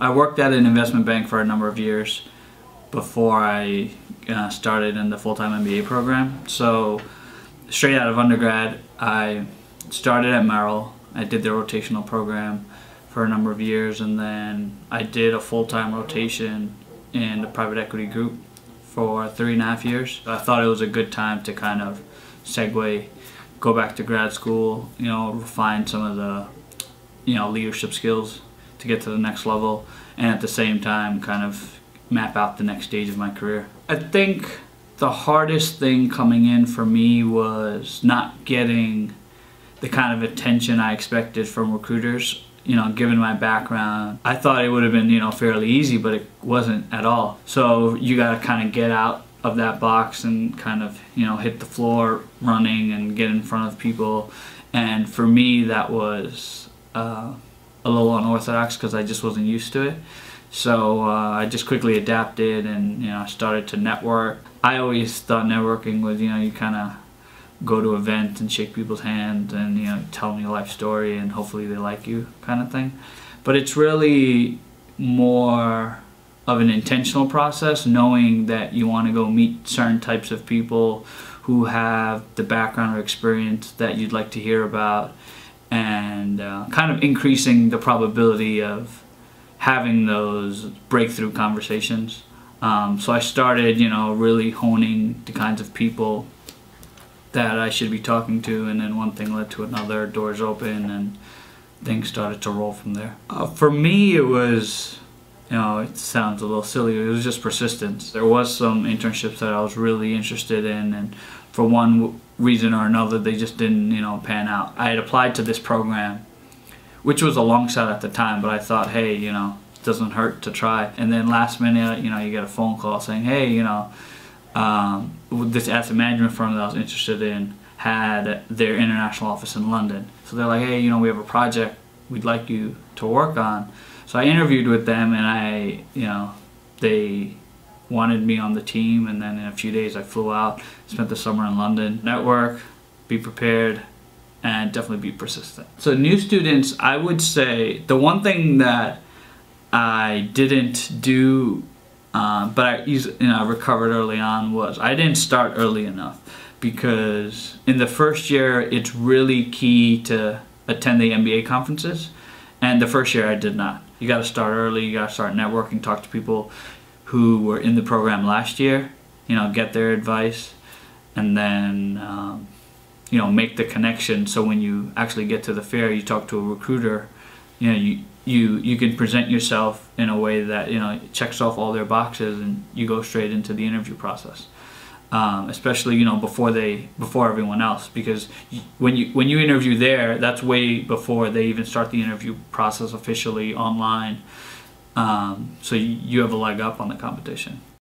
I worked at an investment bank for a number of years before I started in the full-time MBA program. So straight out of undergrad, I started at Merrill. I did the rotational program for a number of years, and then I did a full-time rotation in the private equity group for 3.5 years. I thought it was a good time to kind of segue, go back to grad school, refine some of the leadership skills to get to the next level, and at the same time kind of map out the next stage of my career. I think the hardest thing coming in for me was not getting the kind of attention I expected from recruiters. Given my background, I thought it would have been, fairly easy, but it wasn't at all. So you got to kind of get out of that box and kind of, hit the floor running and get in front of people. And for me, that was a little unorthodox because I just wasn't used to it. So I just quickly adapted and, I started to network. I always thought networking was, you kind of go to events and shake people's hands and tell them your life story and hopefully they like you kind of thing. But it's really more of an intentional process, knowing that you want to go meet certain types of people who have the background or experience that you'd like to hear about, and kind of increasing the probability of having those breakthrough conversations. So I started really honing the kinds of people that I should be talking to, and then one thing led to another, doors open, and things started to roll from there. For me, it was, it sounds a little silly, it was just persistence. There was some internships that I was really interested in, and for one reason or another, they just didn't, pan out. I had applied to this program, which was a long shot at the time, but I thought, hey, it doesn't hurt to try. And then last minute, you get a phone call saying, hey, this asset management firm that I was interested in had their international office in London. So they're like, hey, we have a project we'd like you to work on. So I interviewed with them, and they wanted me on the team, and then in a few days I flew out, spent the summer in London. Network, be prepared, and definitely be persistent. So new students, I would say the one thing that I didn't do but I recovered early on was I didn't start early enough, because in the first year it's really key to attend the MBA conferences, and the first year I did not. You got to start early, you got to start networking, talk to people who were in the program last year, get their advice, and then make the connection, so when you actually get to the fair, you talk to a recruiter, you can present yourself in a way that checks off all their boxes, and you go straight into the interview process. Especially before everyone else, because when you interview there, that's way before they even start the interview process officially online. So you have a leg up on the competition.